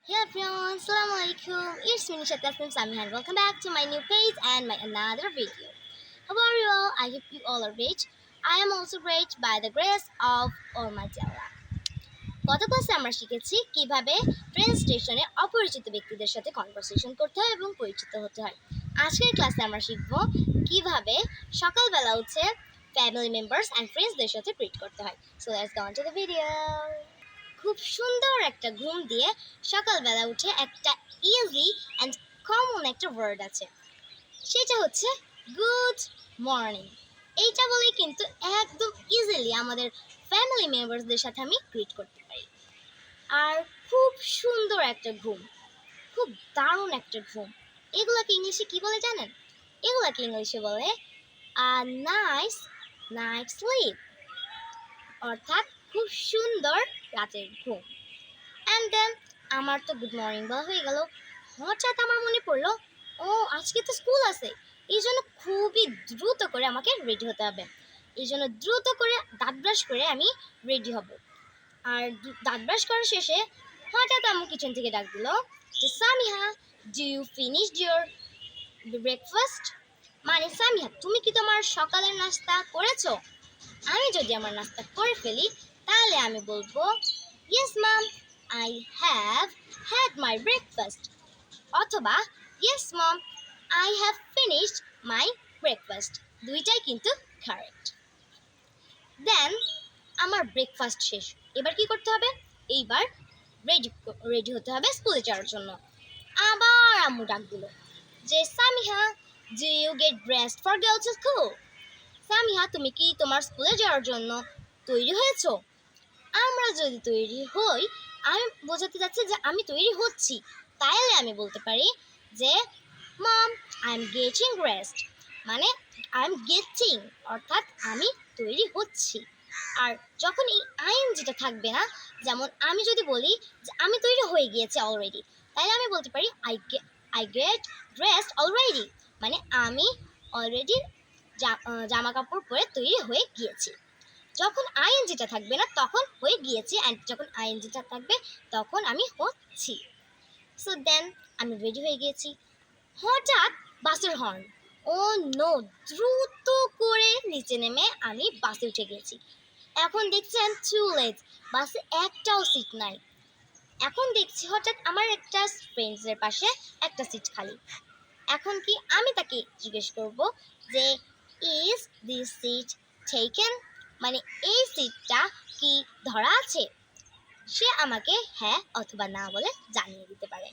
Hey everyone, Assalamu alaikum. It's me Nisha Tasnim Sami and welcome back to my new page and my another video. How are you all? I hope you all are great. I am also great by the grace of Almighty Allah. গত ক্লাসে আমরা শিখেছি কিভাবে train স্টেশনে অপরিচিত ব্যক্তিদের সাথে conversation করতে হয় এবং পরিচিত হতে হয়। আজকের ক্লাসে আমরা শিখব কিভাবে সকালবেলা উঠে ফ্যামিলি মেম্বার্স অ্যান্ড ফ্রেন্ডসদের সাথে গ্রিট করতে হয়। So let's go on to the video. খুব সুন্দর একটা ঘুম দিয়ে সকালবেলা উঠে একটা ইজি অ্যান্ড কমন একটা ওয়ার্ড আছে, সেটা হচ্ছে গুড মর্নিং। এইটা বলেই কিন্তু একদম ইজিলি আমাদের ফ্যামিলি মেম্বারসদের সাথে আমি গ্রিট করতে পারি। আর খুব সুন্দর একটা ঘুম, খুব দারুণ একটা ঘুম, এগুলাকে ইংলিশে কি বলে জানেন? এগুলাকে ইংলিশে বলে নাইস নাইট স্লিপ, অর্থাৎ খুব সুন্দর রাতের ঘুম। অ্যান্ড দেন আমার তো গুড মর্নিং বলা হয়ে গেল, হঠাৎ আমার মনে পড়লো আজকে তো স্কুল আছে, এই জন্য খুবই দ্রুত করে আমাকে রেডি হতে হবে। এই জন্য দ্রুত করে দাঁত ব্রাশ করে আমি রেডি হব। আর দাঁত ব্রাশ করার শেষে হঠাৎ আমার কিচেন থেকে ডাক দিল যে Samiha, do you finish your breakfast? মানে সামিহা, তুমি কি তোমার সকালের নাস্তা করেছো? আমি যদি আমার নাস্তা করে ফেলি তাহলে আমি বলবো yes ma'am, I have had my breakfast. অথবা yes mom, I have finished my breakfast. দুইটাই কিন্তু কারেক্ট। দেন আমার ব্রেকফাস্ট শেষ, এবার কি করতে হবে? এইবার রেডি হতে হবে স্কুলে যাওয়ার জন্য। আবার আম্মু ডাক দিল যে Samiha, do you get dressed for girls school? Samiha, তুমি কি তোমার স্কুলে যাওয়ার জন্য তৈরি হয়েছো? আমরা যদি তৈরি হই, আমি বোঝাতে যাচ্ছি যে আমি তৈরি হচ্ছি, তাইলে আমি বলতে পারি যে মম, আই এম গেটিং ড্রেসড, মানে আই এম গেটিং অর্থাৎ আমি তৈরি হচ্ছি। আর যখন এই আইএনজিটা থাকবে না, যেমন আমি যদি বলি যে আমি তৈরি হয়ে গিয়েছি অলরেডি, তাইলে আমি বলতে পারি আই গেট ড্রেসড অলরেডি, মানে আমি অলরেডি জামা কাপড় পরে তৈরি হয়ে গিয়েছি। যখন আইএনজিটা থাকবে না তখন হয়ে গিয়েছি, অ্যান্ড যখন আইএনজিটা থাকবে তখন আমি হচ্ছি। সো দেন আমি রেডি হয়ে গিয়েছি, হঠাৎ বাসের হর্ন। ও নো, দ্রুত করে নিচে নেমে আমি বাসে উঠে গেছি। এখন দেখছেন টু লেট, বাসে একটাও সিট নাই। এখন দেখছি হঠাৎ আমার একটা ফ্রেন্ডসের পাশে একটা সিট খালি। এখন কি আমি তাকে জিজ্ঞেস করব যে ইজ দিস সিট টেকেন, মানে এই সিটটা কি ধরা আছে? সে আমাকে হ্যাঁ অথবা না বলে জানিয়ে দিতে পারে।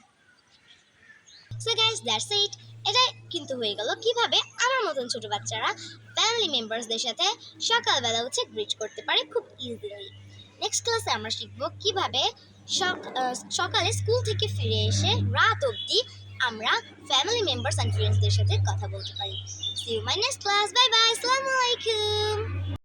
So guys, that's it. এটাই কিন্তু হয়ে গেল কিভাবে আমার মতন ছোট বাচ্চারা ফ্যামিলি মেম্বারসদের সাথে সকালবেলা উঠে গ্রিট করতে পারে খুব ইজিলি। নেক্সট ক্লাসে আমরা শিখবো কিভাবে সকালে স্কুল থেকে ফিরে এসে রাত অবধি আমরা ফ্যামিলি মেম্বার্স অ্যান্ড ফ্রেন্ডসদের সাথে কথা বলতে পারি। See you my next class. Bye bye, আসসালামু আলাইকুম।